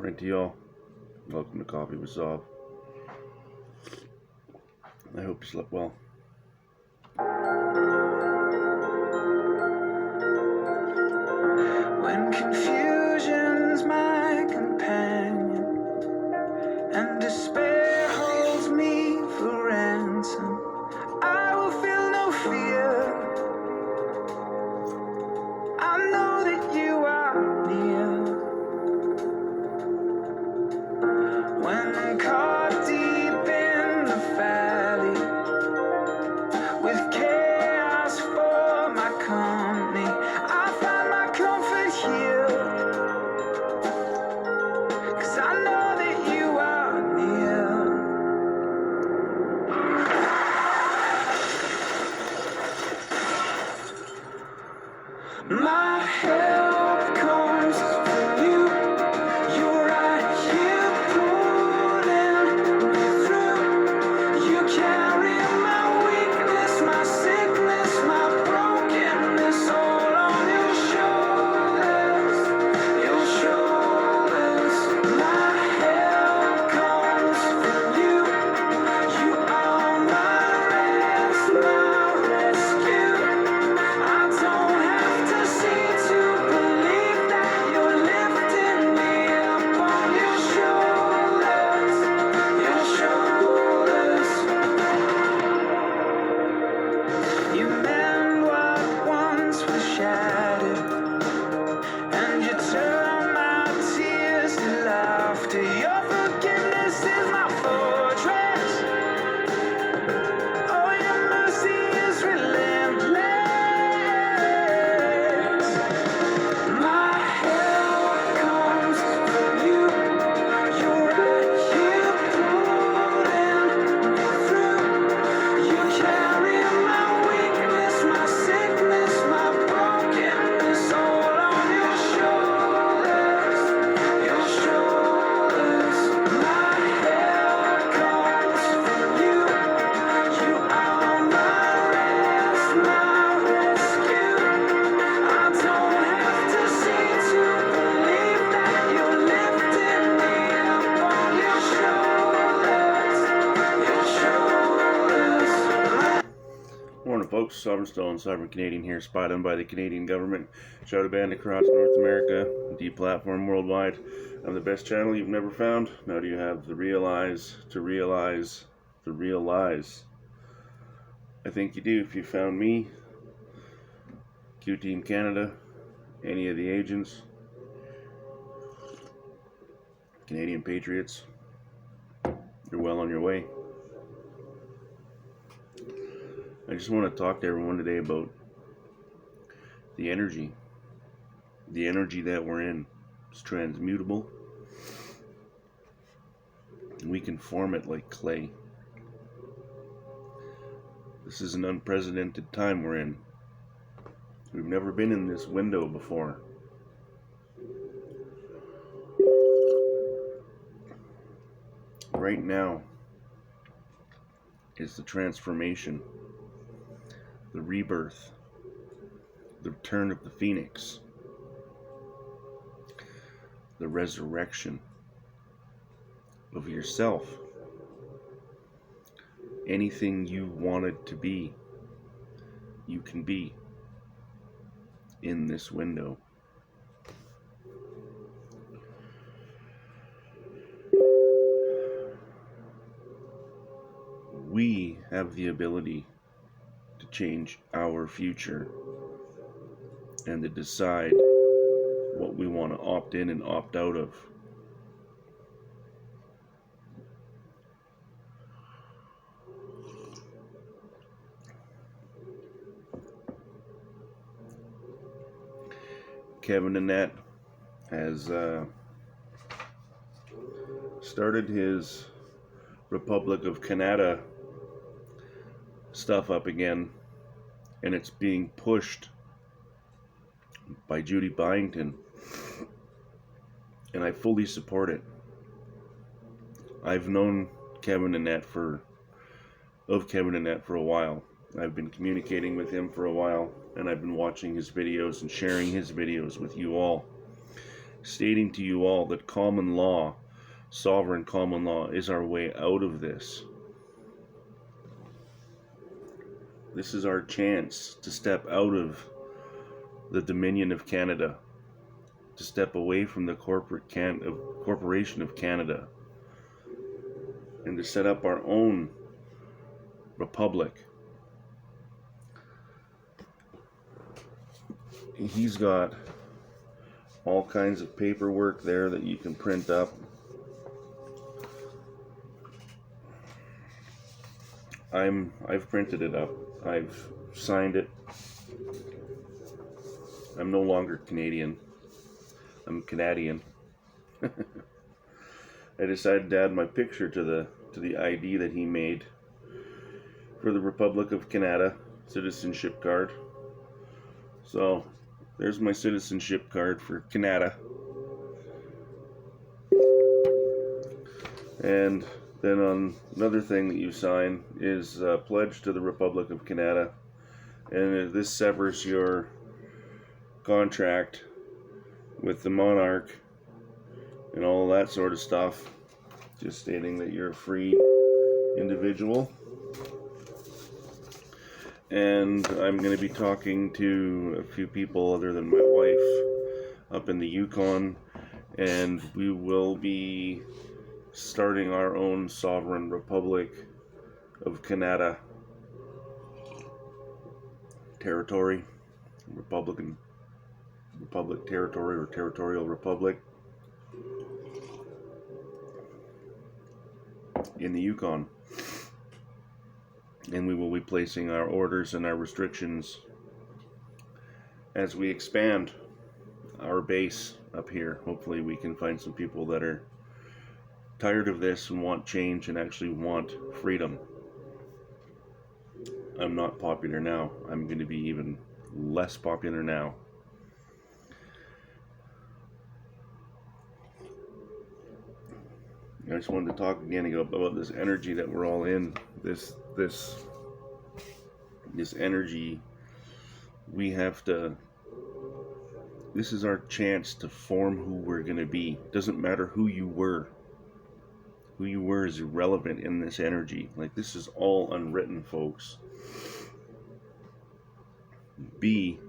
Morning to y'all. Welcome to Coffee with Zob. I hope you slept well. When confusion's my companion and despair holds me for ransom, I will feel no fear. I know that you are near. When caught deep in the valley with chaos for my company, I find my comfort here. 'Cause I know that you are near. My help comes from you. You're right here pulling me through. You carry my weakness, my sickness, my brokenness all on your shoulders. Your shoulders. My help comes from you. You are my rest, my rescue. I don't have to see to believe that you're lifting me up on your shoulders. Your shoulders. You mend what once was shattered, and you turn my tears to laughter. Your forgiveness is my fortress. Oh, your mercy is relentless. My help comes from you. You're right here pulling me through. You carry my weakness, my sickness, my brokenness all on your shoulders. Your shoulders. My help comes from you. You are my rest, my rescue. I don't have to see to believe that you're lifting me up on your shoulders. Your shoulders. Morning, folks. Sovereign Stolen, Sovereign Canadian here, spied on by the Canadian government, shadow banned across North America, deplatformed worldwide. I'm the best channel you've never found. Now do you have the realize to realize the realize? I think you do if you found me, Q Team Canada, any of the agents, Canadian Patriots. You're well on your way. I just want to talk to everyone today about the energy that we're in. It's transmutable. We can form it like clay. This is an unprecedented time we're in. We've never been in this window before. Right now is the transformation, the rebirth, the return of the phoenix, the resurrection of yourself. Anything you wanted to be, you can be in this window. We have the ability to change our future and to decide what we want to opt in and opt out of. Kevin Annett has started his Republic of Canada stuff up again, and it's being pushed by Judy Byington, and I fully support it. I've known Kevin Annett for a while. I've been communicating with him for a while, and I've been watching his videos and sharing his videos with you all. stating to you all that common law, sovereign common law, is our way out of this. This is our chance to step out of the Dominion of Canada, to step away from the Corporation of Canada, and to set up our own republic. He's got all kinds of paperwork there that you can print up. I've printed it up. I've signed it. I'm no longer Canadian. I'm Canadian. I decided to add my picture to the ID that he made for the Republic of Canada citizenship card. So there's my citizenship card for Canada. And then on another thing that you sign is a pledge to the Republic of Canada, and this severs your contract with the monarch and all that sort of stuff, just stating that you're a free individual. And I'm going to be talking to a few people other than my wife up in the Yukon, and we will be starting our own sovereign Republic of Canada territory, Republic territory, or territorial republic in the Yukon. And we will be placing our orders and our restrictions as we expand our base up here. Hopefully we can find some people that are tired of this and want change and actually want freedom. I'm not popular now. I'm going to be even less popular now. I just wanted to talk again about this energy that we're all in. This energy, we have to. This is our chance to form who we're going to be. Doesn't matter who you were. Who you were is irrelevant in this energy. Like, this is all unwritten, folks. Be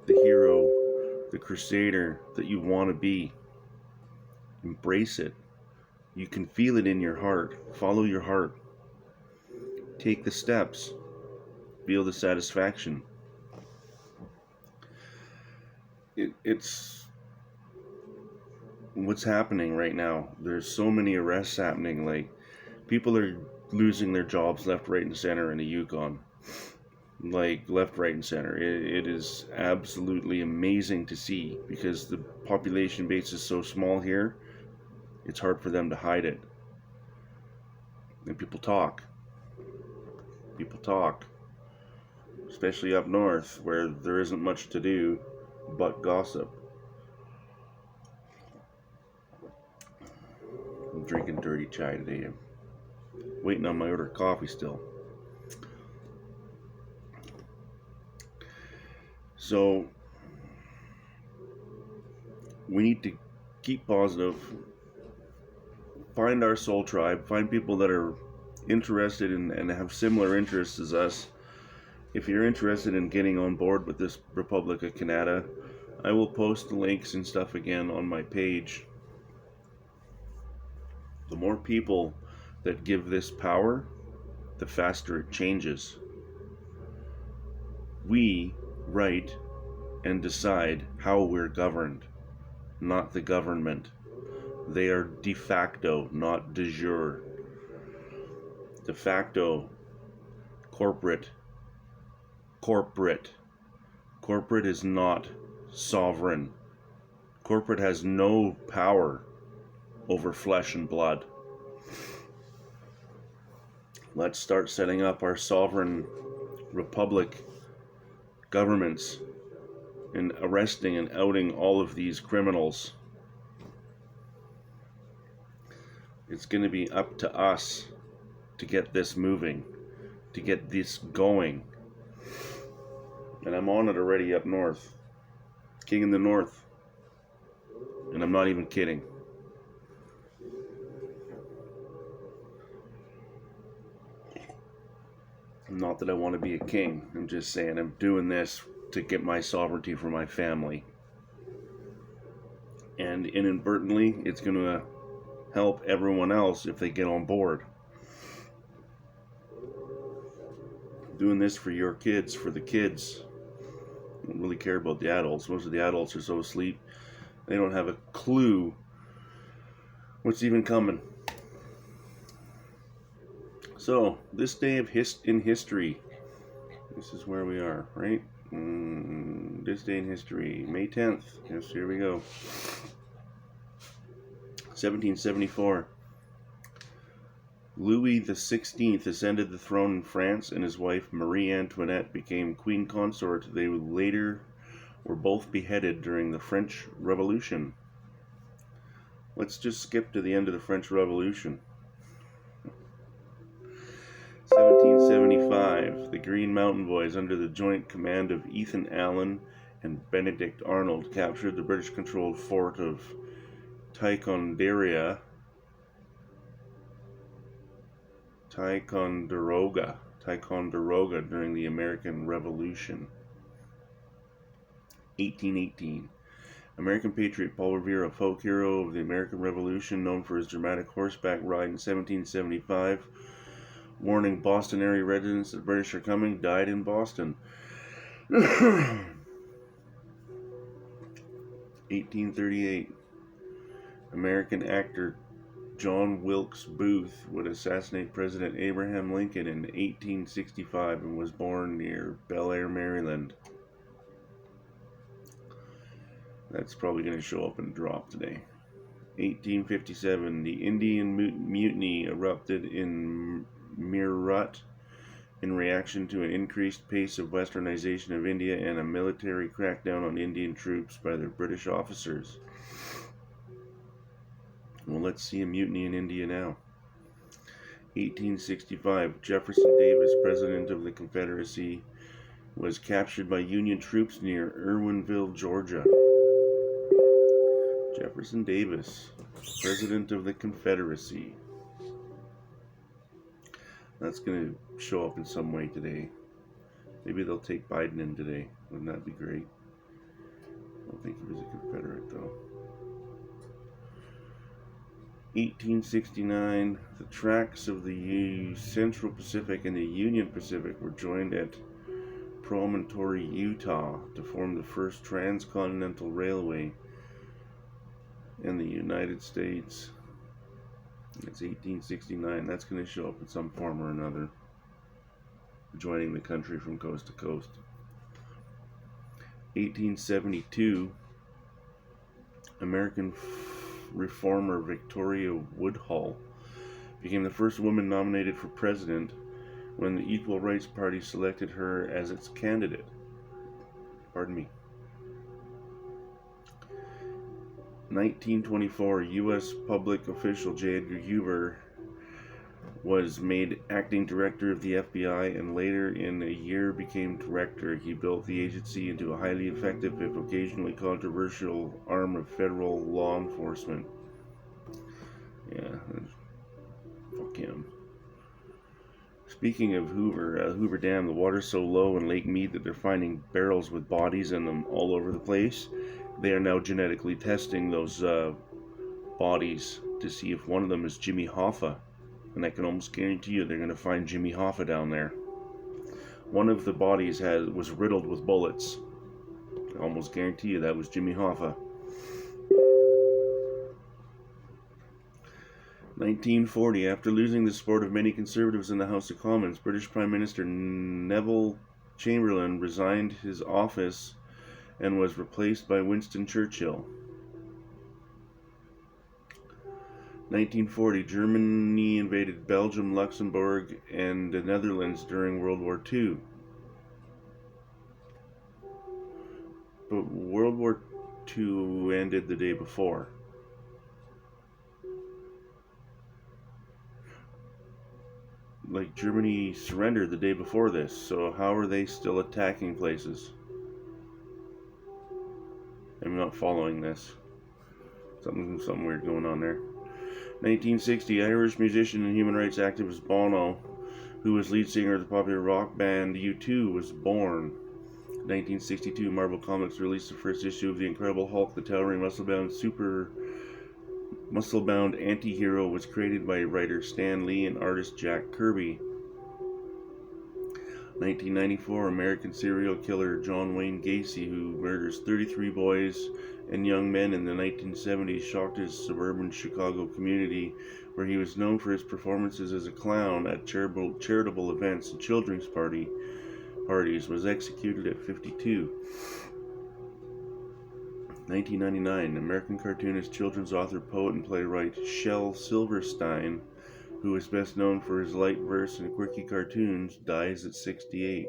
the hero, the crusader that you want to be. Embrace it. You can feel it in your heart. Follow your heart. Take the steps. Feel the satisfaction. It's what's happening right now. There's so many arrests happening. Like, people are losing their jobs left, right, and center in the Yukon. Like, left, right, and center. It is absolutely amazing to see, because the population base is so small here. It's hard for them to hide it. And people talk. People talk. Especially up north, where there isn't much to do but gossip. I'm drinking dirty chai today. I'm waiting on my order of coffee still. So we need to keep positive. Find our soul tribe. Find people that are interested in and have similar interests as us. If you're interested in getting on board with this Republic of Canada, I will post the links and stuff again on my page. The more people that give this power, the faster it changes. We write and decide how we're governed, not the government. They are de facto, not de jure. De facto, corporate. Corporate is not sovereign. Corporate has no power over flesh and blood. Let's start setting up our sovereign republic governments and arresting and outing all of these criminals. It's going to be up to us to get this moving, to get this going. And I'm on it already up north. King in the North. And I'm not even kidding. Not that I want to be a king. I'm just saying I'm doing this to get my sovereignty for my family. And inadvertently, it's going to help everyone else if they get on board. Doing this for your kids, for the kids. I don't really care about the adults. Most of the adults are so asleep, they don't have a clue what's even coming. So, this day of in history. This is where we are, right? This day in history, May 10th. Yes, here we go. 1774. Louis XVI ascended the throne in France, and his wife Marie Antoinette became queen consort. They later were both beheaded during the French Revolution. Let's just skip to the end of the French Revolution. 1775, the Green Mountain Boys, under the joint command of Ethan Allen and Benedict Arnold, captured the British-controlled fort of Ticonderoga during the American Revolution. 1818. American patriot Paul Revere, a folk hero of the American Revolution, known for his dramatic horseback ride in 1775, warning Boston area residents that the British are coming, died in Boston. 1838. American actor John Wilkes Booth would assassinate President Abraham Lincoln in 1865 and was born near Bel Air, Maryland. That's probably going to show up and drop today. 1857, the Indian Mutiny erupted in Meerut in reaction to an increased pace of westernization of India and a military crackdown on Indian troops by their British officers. Well, let's see a mutiny in India now. 1865, Jefferson Davis, President of the Confederacy, was captured by Union troops near Irwinville, Georgia. Jefferson Davis, President of the Confederacy. That's going to show up in some way today. Maybe they'll take Biden in today. Wouldn't that be great? I don't think he was a Confederate, though. 1869, the tracks of the Central Pacific and the Union Pacific were joined at Promontory, Utah, to form the first transcontinental railway in the United States. It's 1869. That's going to show up in some form or another, joining the country from coast to coast. 1872, American reformer Victoria Woodhull became the first woman nominated for president when the Equal Rights Party selected her as its candidate. Pardon me. 1924, U.S. public official J. Edgar Hoover was made acting director of the FBI and later in a year became director. He built the agency into a highly effective, if occasionally controversial, arm of federal law enforcement. Yeah, fuck him. Speaking of Hoover, Hoover Dam, the water's so low in Lake Mead that they're finding barrels with bodies in them all over the place. They are now genetically testing those bodies to see if one of them is Jimmy Hoffa. And I can almost guarantee you they're going to find Jimmy Hoffa down there. One of the bodies was riddled with bullets. I almost guarantee you that was Jimmy Hoffa. 1940, after losing the support of many conservatives in the House of Commons, British Prime Minister Neville Chamberlain resigned his office and was replaced by Winston Churchill. 1940, Germany invaded Belgium, Luxembourg, and the Netherlands during World War II. But World War II ended the day before. Like, Germany surrendered the day before this, so how are they still attacking places? I'm not following this. Something weird going on there. 1960, Irish musician and human rights activist Bono, who was lead singer of the popular rock band U2, was born. 1962, Marvel Comics released the first issue of The Incredible Hulk. The towering muscle-bound anti-hero was created by writer Stan Lee and artist Jack Kirby. 1994, American serial killer John Wayne Gacy, who murders 33 boys and young men in the 1970s, shocked his suburban Chicago community, where he was known for his performances as a clown at charitable events and children's parties, was executed at 52. 1999, American cartoonist, children's author, poet, and playwright Shel Silverstein, who is best known for his light verse and quirky cartoons, dies at 68.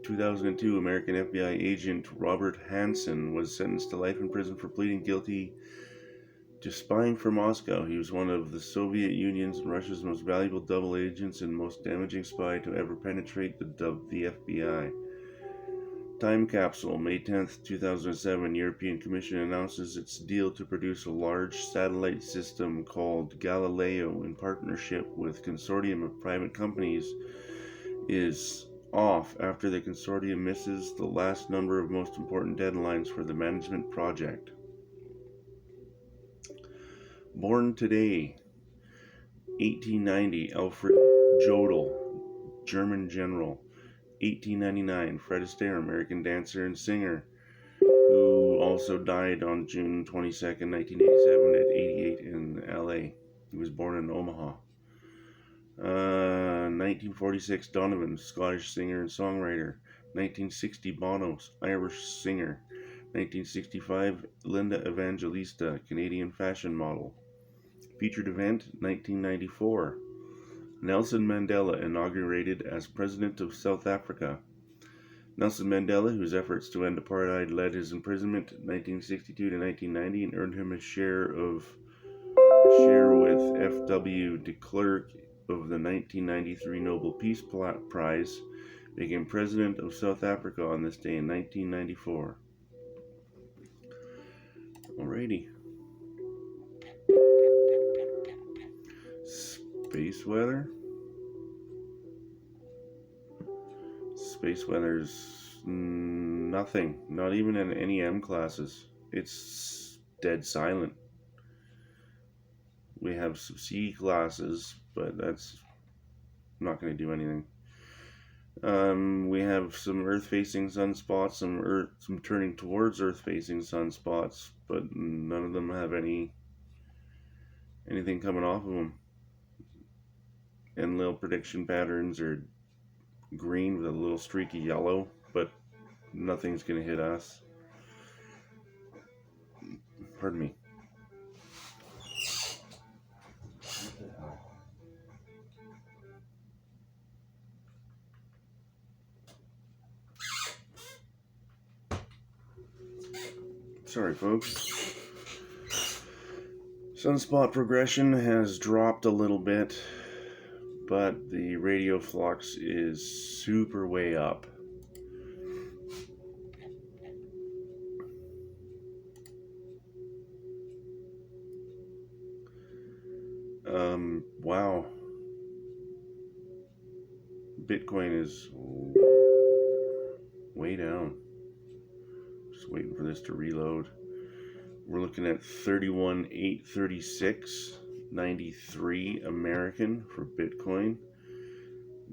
2002, American FBI agent Robert Hansen was sentenced to life in prison for pleading guilty to spying for Moscow. He was one of the Soviet Union's and Russia's most valuable double agents and most damaging spy to ever penetrate the FBI. Time capsule, May 10th, 2007, European Commission announces its deal to produce a large satellite system called Galileo in partnership with a consortium of private companies is off after the consortium misses the last number of most important deadlines for the management project. Born today, 1890, Alfred Jodl, German general. 1899, Fred Astaire, American dancer and singer, who also died on June 22nd, 1987 at 88 in LA. He was born in Omaha. 1946, Donovan, Scottish singer and songwriter. 1960, Bono, Irish singer. 1965, Linda Evangelista, Canadian fashion model. Featured event, 1994. Nelson Mandela inaugurated as President of South Africa. Nelson Mandela, whose efforts to end apartheid led his imprisonment 1962 to 1990 and earned him a share with F.W. de Klerk of the 1993 Nobel Peace Prize, became President of South Africa on this day in 1994. Alrighty. Space weather. Space weather's nothing. Not even in NEM classes. It's dead silent. We have some C classes, but that's not going to do anything. We have some Earth-facing sunspots, some turning towards Earth-facing sunspots, but none of them have anything coming off of them. Enlil prediction patterns are green with a little streaky yellow, but nothing's going to hit us. Pardon me. Sorry, folks. Sunspot progression has dropped a little bit, but the radio flux is super way up. Wow. Bitcoin is way down. Just waiting for this to reload. We're looking at 31,836.93 American for Bitcoin.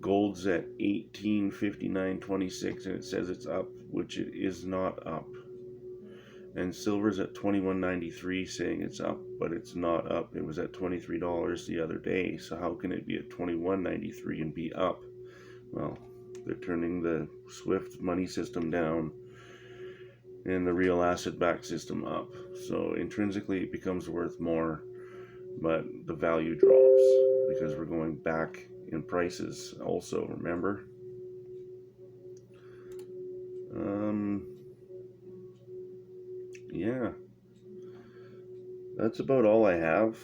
Gold's at 1859.26 and it says it's up, which it is not up. And silver's at 21.93 saying it's up, but it's not up. It was at $23 the other day, so how can it be at 21.93 and be up? Well, they're turning the SWIFT money system down and the real asset-backed system up. So intrinsically it becomes worth more, but the value drops because we're going back in prices also, remember? Yeah. That's about all I have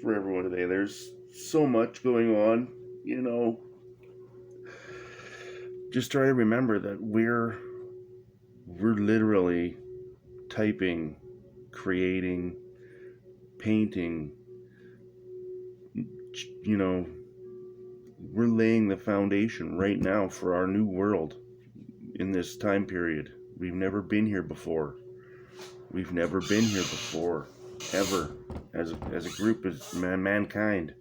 for everyone today. There's so much going on, you know. Just try to remember that we're literally typing creating, painting, you know, we're laying the foundation right now for our new world in this time period. We've never been here before. We've never been here before, ever, as a group, as mankind.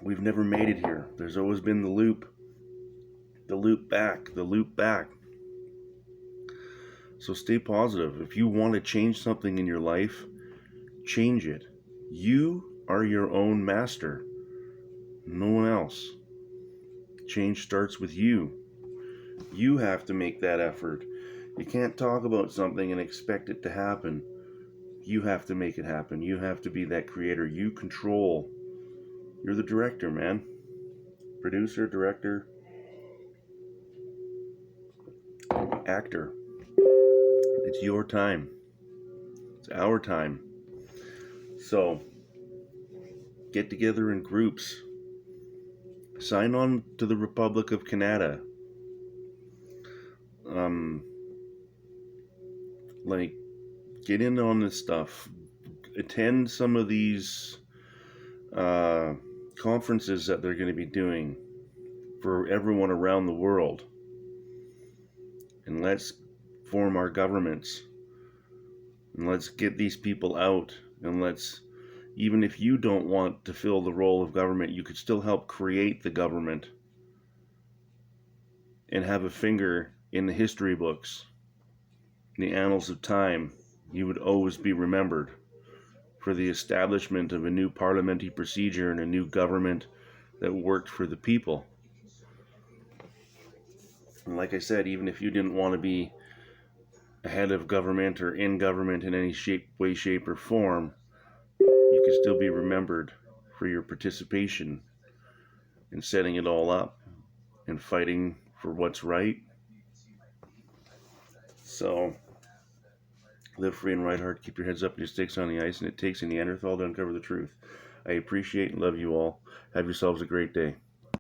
We've never made it here. There's always been the loop back, the loop back. So stay positive. If you want to change something in your life, change it. You are your own master. No one else. Change starts with you. You have to make that effort. You can't talk about something and expect it to happen. You have to make it happen. You have to be that creator. You control. You're the director, man. Producer, director, actor. It's your time. It's our time. So, get together in groups. Sign on to the Republic of Canada. Get in on this stuff. Attend some of these conferences that they're going to be doing for everyone around the world. And let's form our governments. And let's get these people out. And let's, even if you don't want to fill the role of government, you could still help create the government and have a finger in the history books, in the annals of time. You would always be remembered for the establishment of a new parliamentary procedure and a new government that worked for the people. And like I said, even if you didn't want to be a head of government or in government in any way, shape, or form, you could still be remembered for your participation in setting it all up and fighting for what's right. So, live free and right heart, keep your heads up and your stakes on the ice, and it takes a Neanderthal to uncover the truth. I appreciate and love you all. Have yourselves a great day.